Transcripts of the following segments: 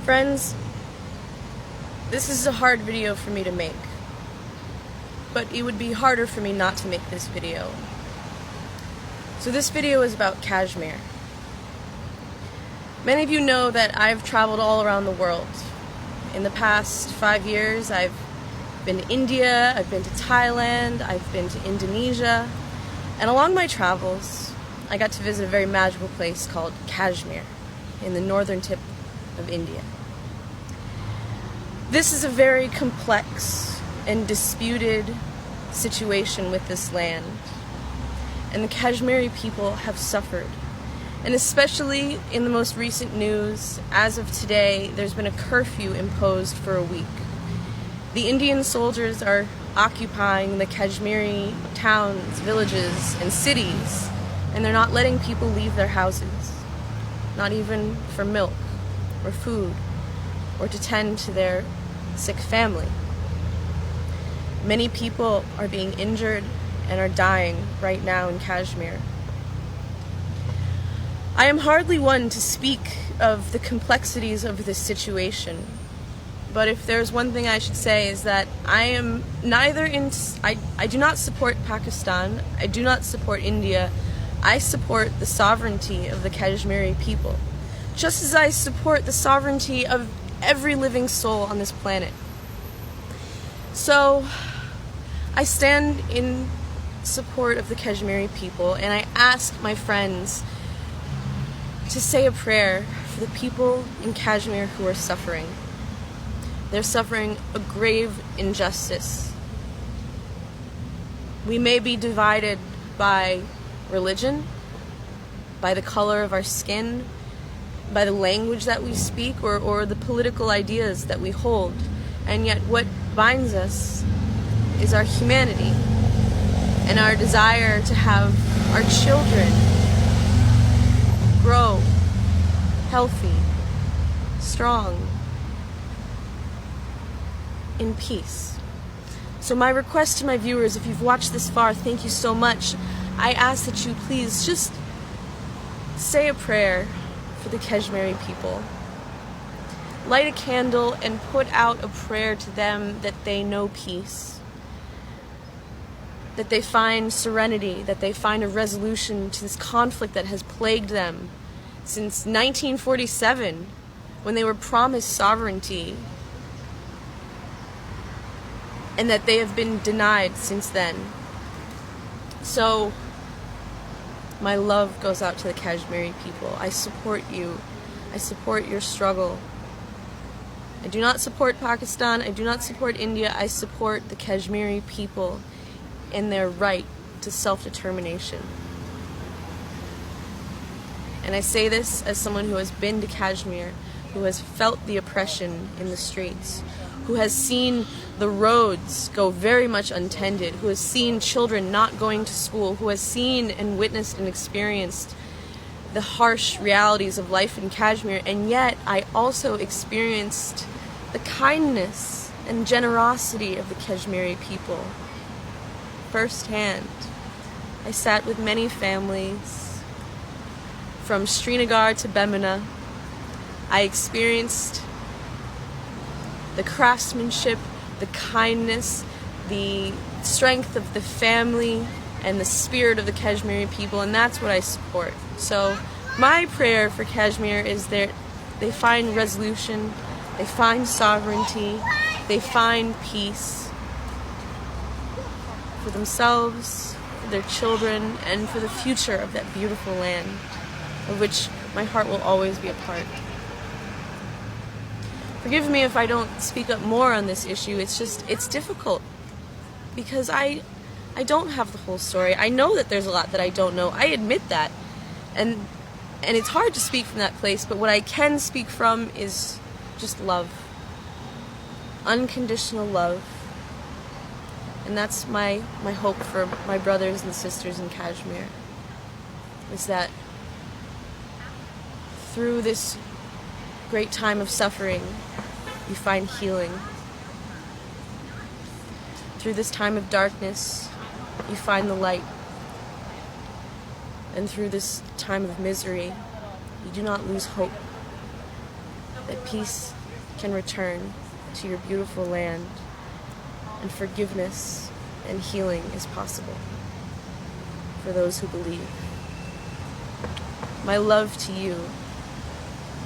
Friends, this is a hard video for me to make, but it would be harder for me not to make this video. So this video is about Kashmir. Many of you know that I've traveled all around the world. In the past 5 years, I've been to India, I've been to Thailand, I've been to Indonesia, and along my travels, I got to visit a very magical place called Kashmir in the northern tip of India. This is a very complex and disputed situation with this land, and the Kashmiri people have suffered. And especially in the most recent news, as of today, there's been a curfew imposed for a week. The Indian soldiers are occupying the Kashmiri towns, villages, and cities, and they're not letting people leave their houses, not even for milk or food or to tend to their sick family. Many people are being injured and are dying right now in Kashmir. I am hardly one to speak of the complexities of this situation, but if there's one thing I should say is that I do not support Pakistan, I do not support India, I support the sovereignty of the Kashmiri people, just as I support the sovereignty of every living soul on this planet. So, I stand in support of the Kashmiri people, and I ask my friends to say a prayer for the people in Kashmir who are suffering. They're suffering a grave injustice. We may be divided by religion, by the color of our skin, by the language that we speak, or the political ideas that we hold. And yet what binds us is our humanity and our desire to have our children grow healthy, strong, in peace. So my request to my viewers, if you've watched this far, thank you so much. I ask that you please just say a prayer for the Kashmiri people. Light a candle and put out a prayer to them that they know peace, that they find serenity, that they find a resolution to this conflict that has plagued them since 1947, when they were promised sovereignty, and that they have been denied since then. So, my love goes out to the Kashmiri people. I support you. I support your struggle. I do not support Pakistan. I do not support India. I support the Kashmiri people and their right to self-determination. And I say this as someone who has been to Kashmir, who has felt the oppression in the streets, who has seen the roads go very much untended, who has seen children not going to school, who has seen and witnessed and experienced the harsh realities of life in Kashmir, and yet I also experienced the kindness and generosity of the Kashmiri people firsthand. I sat with many families from Srinagar to Bemina. I experienced the craftsmanship, the kindness, the strength of the family, and the spirit of the Kashmiri people, and that's what I support. So my prayer for Kashmir is that they find resolution, they find sovereignty, they find peace for themselves, for their children, and for the future of that beautiful land, of which my heart will always be a part. Forgive me if I don't speak up more on this issue. It's difficult because I don't have the whole story. I know that there's a lot that I don't know. I admit that. And it's hard to speak from that place, but what I can speak from is just love. Unconditional love. And that's my hope for my brothers and sisters in Kashmir, is that through this great time of suffering, you find healing. Through this time of darkness, you find the light. And through this time of misery, you do not lose hope. that peace can return to your beautiful land, and forgiveness and healing is possible for those who believe. My love to you,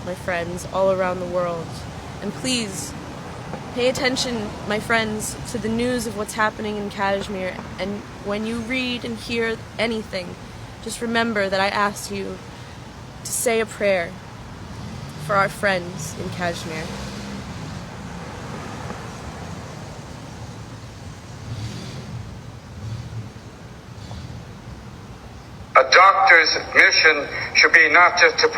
my friends all around the world, and please pay attention, my friends, to the news of what's happening in Kashmir, and when you read and hear anything, just remember that I asked you to say a prayer for our friends in Kashmir. A doctor's mission should be not just to